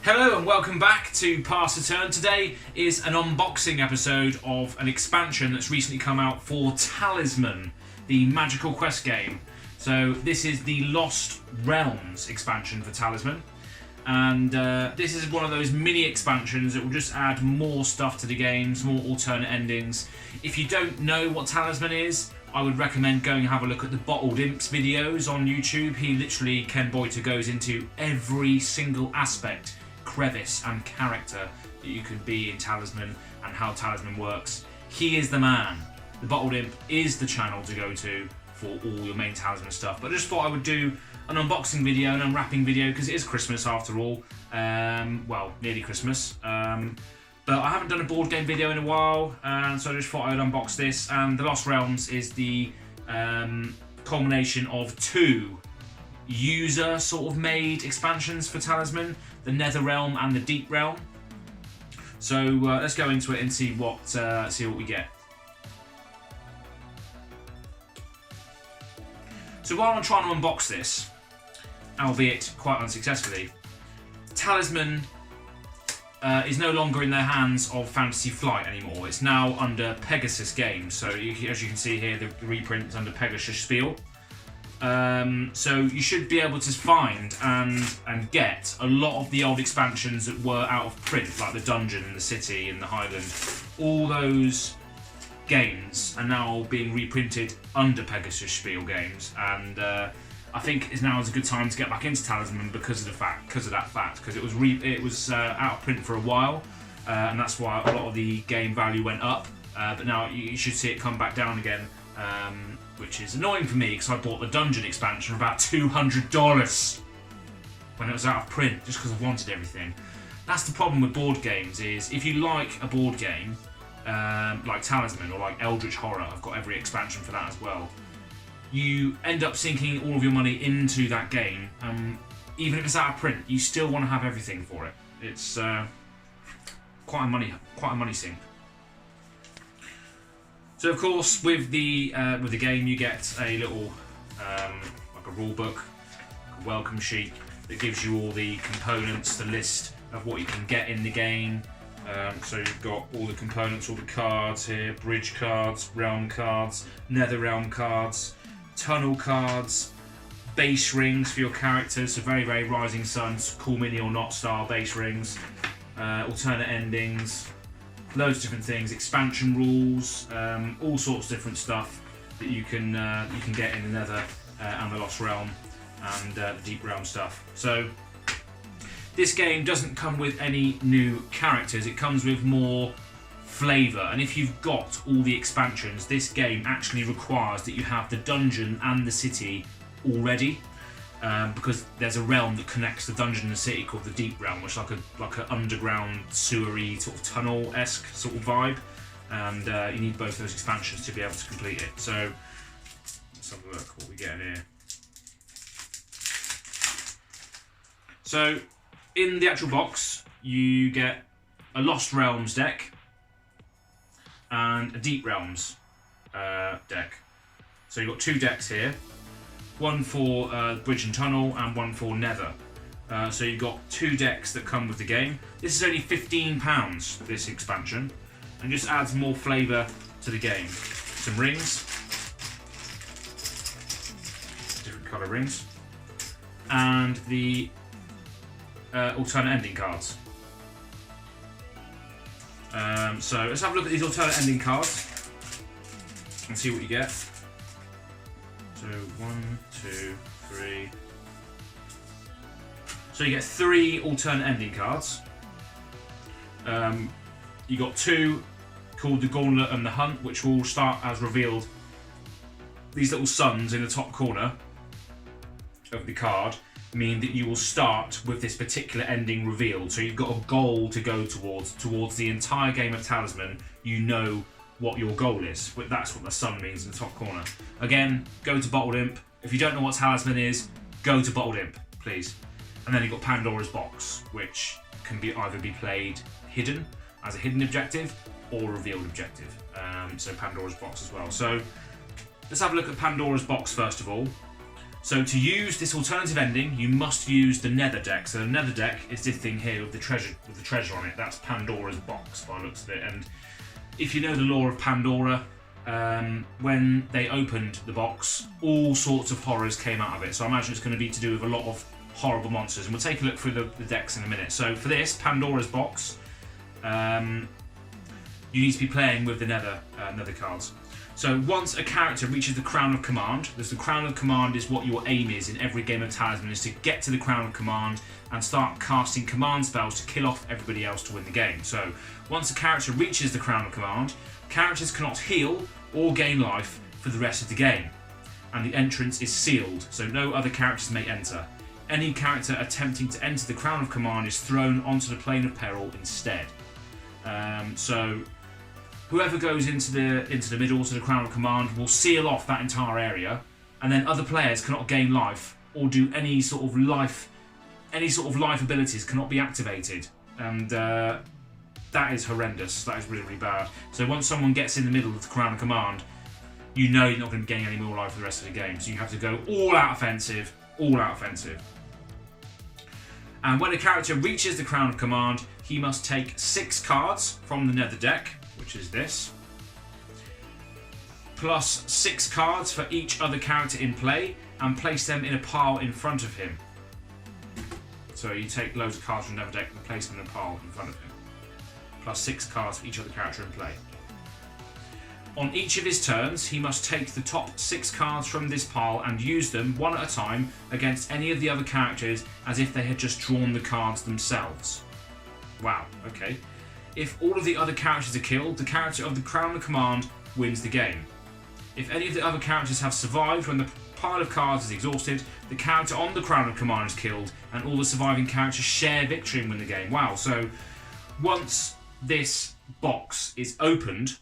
Hello and welcome back to Pass the Turn. Today is an unboxing episode of an expansion that's recently come out for Talisman, the magical quest game. So this is the Lost Realms expansion for Talisman. And this is one of those mini expansions that will just add more stuff to the games, more alternate endings. If you don't know what Talisman is, I would recommend going and have a look at the Bottled Imps videos on YouTube. He literally, Ken Boyter, goes into every single aspect, crevice and character that you could be in Talisman and how Talisman works. He is the man. The Bottled Imp is the channel to go to for all your main Talisman stuff. But I just thought I would do an unboxing video, an unwrapping video, because it is Christmas after all. Well, nearly Christmas. But I haven't done a board game video in a while, so I just thought I'd unbox this. And the Lost Realms is the culmination of two user sort of made expansions for Talisman, the Nether realm and the Deep realm. So let's go into it and see what we get. So while I'm trying to unbox this, albeit quite unsuccessfully, Talisman is no longer in the hands of Fantasy Flight anymore. It's now under Pegasus Games. So as you can see here, the reprint is under Pegasus Spiel. So you should be able to find and get a lot of the old expansions that were out of print, like the Dungeon and the City and the Highland. All those games are now being reprinted under Pegasus Spiel Games, and I think now is a good time to get back into Talisman because of that fact, because it was out of print for a while, and that's why a lot of the game value went up. But now you should see it come back down again. Which is annoying for me because I bought the Dungeon expansion for about $200 when it was out of print, just because I wanted everything. That's the problem with board games, is if you like a board game like Talisman or like Eldritch Horror, I've got every expansion for that as well, you end up sinking all of your money into that game. Even if it's out of print, you still want to have everything for it. It's quite a money sink. So of course, with the game, you get a little like a rule book, a welcome sheet that gives you all the components, the list of what you can get in the game. So you've got all the components, all the cards here: bridge cards, realm cards, nether realm cards, tunnel cards, base rings for your characters. So very, very Rising Suns, Cool Mini or Not style base rings, alternate endings. Loads of different things, expansion rules, all sorts of different stuff that you can get in the Nether and the Lost Realm and the Deep Realm stuff. So this game doesn't come with any new characters, it comes with more flavour. And if you've got all the expansions, this game actually requires that you have the Dungeon and the City already. Because there's a realm that connects the dungeon and the city called the Deep Realm, which is like an underground sewery sort of tunnel-esque sort of vibe, and you need both those expansions to be able to complete it. So let's have a look what we get in here. So in the actual box, you get a Lost Realms deck and a Deep Realms deck. So you've got two decks here. One for Bridge and Tunnel and one for Nether. So you've got two decks that come with the game. This is only £15, this expansion, and just adds more flavour to the game. Some rings, different colour rings, and the alternate ending cards. So let's have a look at these alternate ending cards and see what you get. So 1, 2, 3. So you get 3 alternate ending cards. You got 2 called the Gauntlet and the Hunt, which will start as revealed. These little suns in the top corner of the card mean that you will start with this particular ending revealed. So you've got a goal to go towards the entire game of Talisman. You know what your goal is. That's what the sun means in the top corner. Again, go to Bottled Imp. If you don't know what Talisman is, go to Bottled Imp, please. And then you've got Pandora's Box, which can either be played hidden, as a hidden objective, or revealed objective. So Pandora's Box as well. So let's have a look at Pandora's Box first of all. So to use this alternative ending, you must use the Nether deck. So the Nether deck is this thing here with the treasure on it. That's Pandora's box by the looks of it. And if you know the lore of Pandora, when they opened the box, all sorts of horrors came out of it. So I imagine it's going to be to do with a lot of horrible monsters. And we'll take a look through the decks in a minute. So for this, Pandora's box, you need to be playing with the Nether cards. So once a character reaches the Crown of Command, the Crown of Command is what your aim is in every game of Talisman, is to get to the Crown of Command and start casting command spells to kill off everybody else to win the game. So once a character reaches the Crown of Command, characters cannot heal or gain life for the rest of the game. And the entrance is sealed, so no other characters may enter. Any character attempting to enter the Crown of Command is thrown onto the Plane of Peril instead. So whoever goes into the middle, to the Crown of Command, will seal off that entire area, and then other players cannot gain life or do any sort of life abilities cannot be activated, and that is horrendous. That is really, really bad. So once someone gets in the middle of the Crown of Command, you know you're not going to be getting any more life for the rest of the game. So you have to go all out offensive, all out offensive. And when a character reaches the Crown of Command, he must take 6 cards from the Nether deck, which is this, plus 6 cards for each other character in play, and place them in a pile in front of him. So you take loads of cards from the Nether deck and place them in a pile in front of him, plus 6 cards for each other character in play. On each of his turns, he must take the top 6 cards from this pile and use them one at a time against any of the other characters as if they had just drawn the cards themselves. Wow, okay. If all of the other characters are killed, the character of the Crown of Command wins the game. If any of the other characters have survived when the pile of cards is exhausted, the character on the Crown of Command is killed, and all the surviving characters share victory and win the game. Wow, so once this box is opened,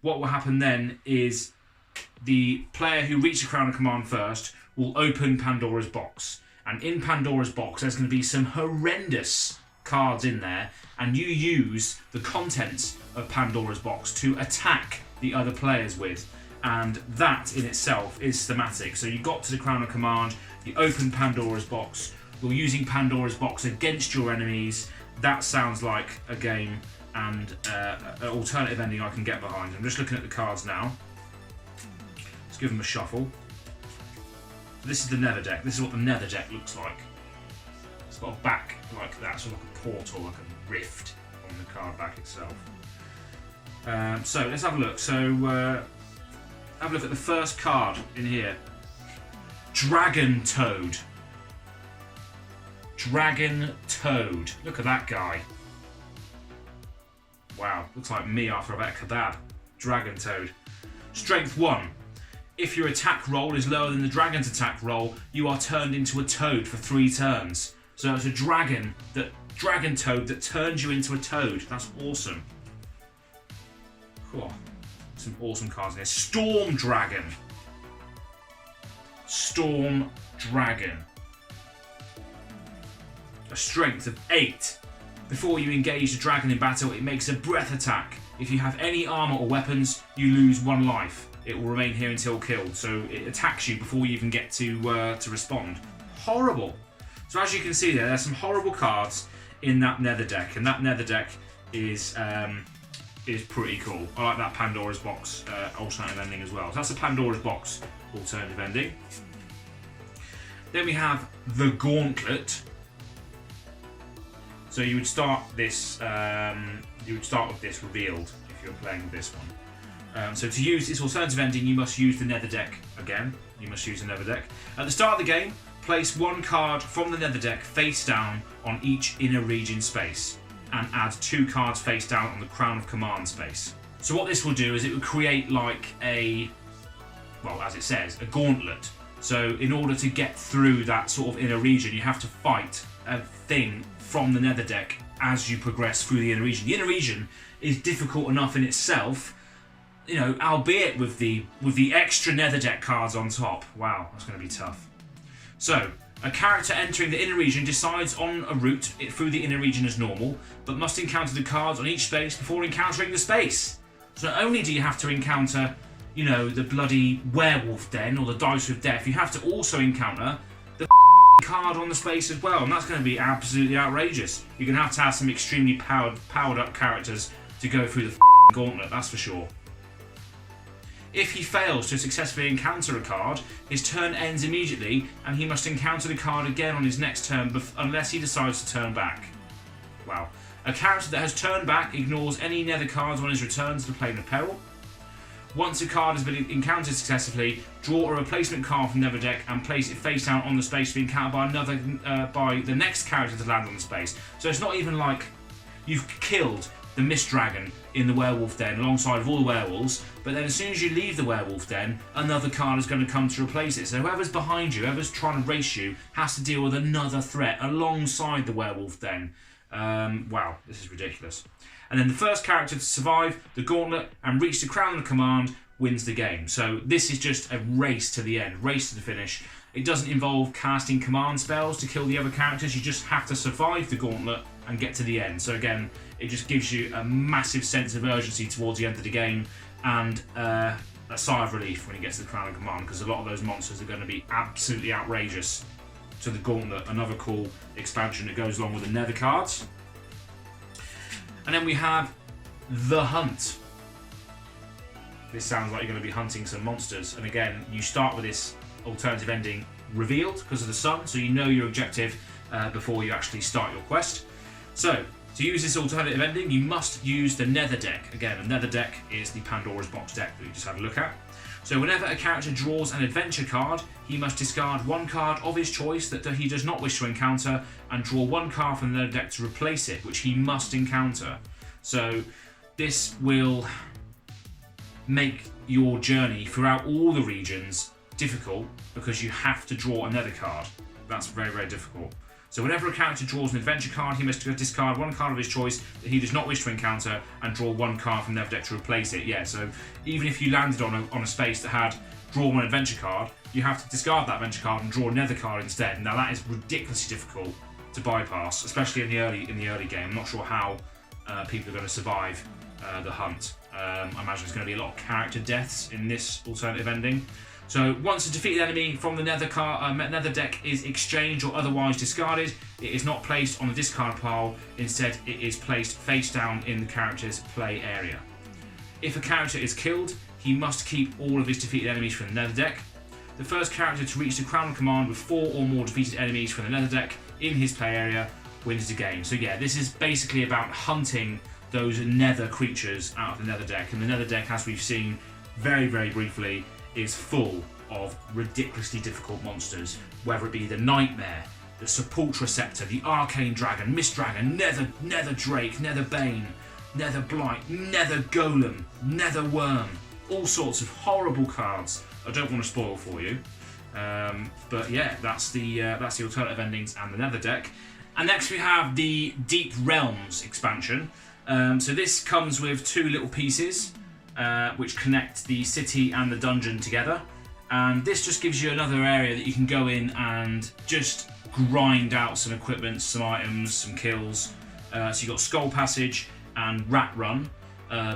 what will happen then is the player who reached the Crown of Command first will open Pandora's box. And in Pandora's box, there's going to be some horrendous cards in there, and you use the contents of Pandora's box to attack the other players with. And that in itself is thematic. So you got to the Crown of Command, you open Pandora's box, you're using Pandora's box against your enemies. That sounds like a game and an alternative ending I can get behind. I'm just looking at the cards now. Let's give them a shuffle. This is the Nether deck. This is what the Nether deck looks like. It's got a back like that, sort of like a portal, like a rift on the card back itself. So let's have a look. So have a look at the first card in here. Dragon Toad. Dragon Toad. Look at that guy. Wow, looks like me after I've had a kebab. Dragon Toad. Strength 1. If your attack roll is lower than the dragon's attack roll, you are turned into a toad for 3 turns. So it's a dragon toad that turns you into a toad. That's awesome. Cool. Some awesome cards in here. Storm Dragon. Storm Dragon. A strength of 8. Before you engage the dragon in battle, it makes a breath attack. If you have any armor or weapons, you lose 1 life. It will remain here until killed, so it attacks you before you even get to respond. Horrible. So as you can see there's some horrible cards in that Nether deck, and that Nether deck is pretty cool. I like that Pandora's box alternative ending as well. So that's a Pandora's box alternative ending. Then we have the Gauntlet. So you would start this. You would start with this revealed if you're playing with this one. So to use this alternative ending, you must use the Nether deck again. You must use the Nether deck at the start of the game. Place 1 card from the Nether deck face down on each inner region space, and add 2 cards face down on the Crown of Command space. So what this will do is it will create like a, well, as it says, a gauntlet. So in order to get through that sort of inner region, you have to fight a thing from the Nether deck as you progress through the inner region. The inner region is difficult enough in itself, you know, albeit with the extra Nether deck cards on top. Wow, that's going to be tough. So a character entering the inner region decides on a route through the inner region as normal, but must encounter the cards on each space before encountering the space. So not only do you have to encounter you know, the bloody werewolf den or the dice with death, you have to also encounter the card on the space as well, and that's going to be absolutely outrageous. You're going to have some extremely powered up characters to go through the gauntlet, that's for sure. If he fails to successfully encounter a card, his turn ends immediately and he must encounter the card again on his next turn unless he decides to turn back. Wow. A character that has turned back ignores any nether cards on his return to the plane of peril. Once a card has been encountered successfully, draw a replacement card from the nether deck and place it face down on the space to be encountered by the next character to land on the space. So it's not even like you've killed the Mist Dragon in the werewolf den alongside of all the werewolves, but then as soon as you leave the werewolf den, another card is going to come to replace it. So whoever's behind you, whoever's trying to race you, has to deal with another threat alongside the werewolf den. Wow, this is ridiculous. And then the first character to survive the gauntlet and reach the crown of command wins the game. So this is just a race to the end, race to the finish. It doesn't involve casting command spells to kill the other characters. You just have to survive the gauntlet and get to the end. So again, it just gives you a massive sense of urgency towards the end of the game and a sigh of relief when you get to the crown of command, because a lot of those monsters are going to be absolutely outrageous. To the gauntlet, another cool expansion that goes along with the nether cards. And then we have the hunt. This sounds like you're going to be hunting some monsters, and again you start with this alternative ending revealed because of the sun, so you know your objective before you actually start your quest. So to use this alternative ending, you must use the nether deck. Again, the nether deck is the Pandora's box deck that we just had a look at. So whenever a character draws an adventure card, he must discard one card of his choice that he does not wish to encounter and draw one card from the nether deck to replace it, which he must encounter. So this will make your journey throughout all the regions difficult because you have to draw another card. That's very, very difficult. So whenever a character draws an adventure card, he must discard one card of his choice that he does not wish to encounter and draw one card from the nether deck to replace it. Yeah, so even if you landed on a space that had draw one adventure card, you have to discard that adventure card and draw another card instead. Now that is ridiculously difficult to bypass, especially in the early game. I'm not sure how people are going to survive the hunt. I imagine there's going to be a lot of character deaths in this alternative ending. So once a defeated enemy from the nether deck is exchanged or otherwise discarded, it is not placed on the discard pile. Instead, it is placed face down in the character's play area. If a character is killed, he must keep all of his defeated enemies from the nether deck. The first character to reach the crown of command with 4 or more defeated enemies from the nether deck in his play area wins the game. So yeah, this is basically about hunting those nether creatures out of the nether deck. And the nether deck, as we've seen very, very briefly, is full of ridiculously difficult monsters, whether it be the Nightmare, the Sepulchre Scepter, the Arcane Dragon, Mist Dragon, Nether Drake, Nether Bane, Nether Blight, Nether Golem, Nether Worm, all sorts of horrible cards. I don't want to spoil for you, but yeah, that's the alternative endings and the Nether deck. And next we have the Deep Realms expansion. So this comes with 2 little pieces, which connect the city and the dungeon together, and this just gives you another area that you can go in and just grind out some equipment, some items, some kills. So you've got Skull Passage and Rat Run,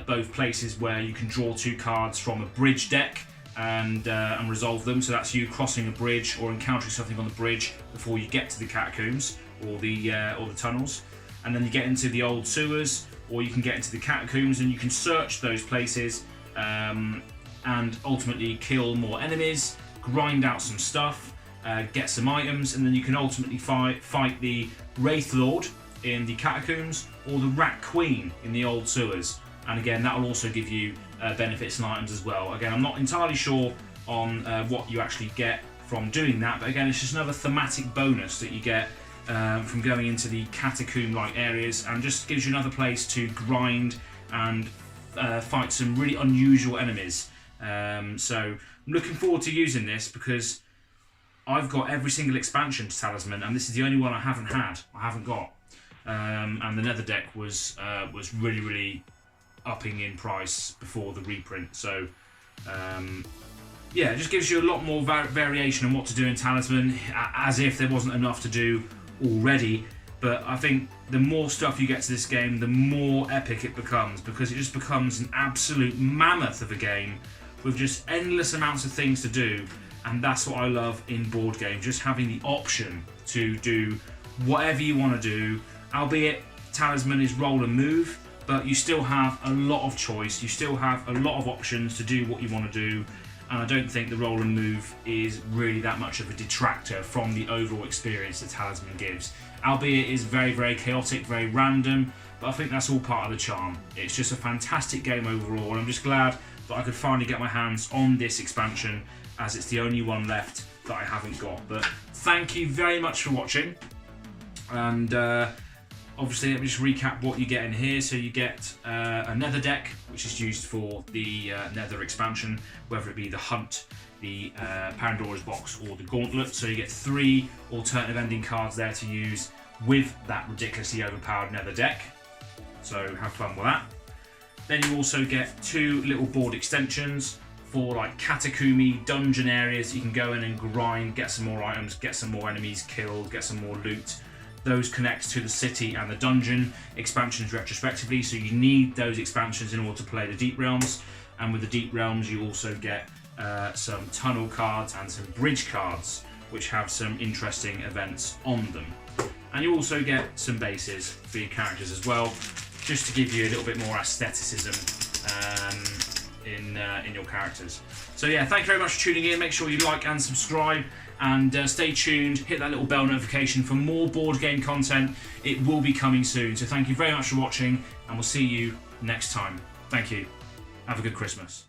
both places where you can draw 2 cards from a bridge deck and resolve them. So that's you crossing a bridge or encountering something on the bridge before you get to the catacombs or the tunnels, and then you get into the old sewers, or you can get into the catacombs and you can search those places and ultimately kill more enemies, grind out some stuff, get some items, and then you can ultimately fight the Wraith Lord in the catacombs or the Rat Queen in the old sewers. And again, that will also give you benefits and items as well. Again, I'm not entirely sure on what you actually get from doing that, but again, it's just another thematic bonus that you get from going into the catacomb-like areas, and just gives you another place to grind and fight some really unusual enemies. So I'm looking forward to using this because I've got every single expansion to Talisman, and this is the only one I haven't got. And the Nether deck was really, really upping in price before the reprint. So yeah, it just gives you a lot more variation on what to do in Talisman, as if there wasn't enough to do already. But I think the more stuff you get to this game, the more epic it becomes, because it just becomes an absolute mammoth of a game, with just endless amounts of things to do, and that's what I love in board games, just having the option to do whatever you want to do, albeit Talisman is roll and move, but you still have a lot of choice, you still have a lot of options to do what you want to do, and I don't think the roll and move is really that much of a detractor from the overall experience that Talisman gives, albeit it is very, very chaotic, very random, but I think that's all part of the charm. It's just a fantastic game overall, and I'm just glad that I could finally get my hands on this expansion, as it's the only one left that I haven't got. But thank you very much for watching, and obviously let me just recap what you get in here. So you get a Nether deck, which is used for the Nether expansion, whether it be the Hunt, the Pandora's box, or the Gauntlet. So you get 3 alternative ending cards there to use with that ridiculously overpowered Nether deck. So have fun with that. Then you also get 2 little board extensions for like catacomby dungeon areas. You can go in and grind, get some more items, get some more enemies killed, get some more loot. Those connect to the city and the dungeon expansions retrospectively, so you need those expansions in order to play the Deep Realms. And with the Deep Realms you also get some tunnel cards and some bridge cards, which have some interesting events on them. And you also get some bases for your characters as well, just to give you a little bit more aestheticism in your characters. So yeah, thank you very much for tuning in. Make sure you like and subscribe, and stay tuned. Hit that little bell notification for more board game content. It will be coming soon. So thank you very much for watching, and we'll see you next time. Thank you. Have a good Christmas.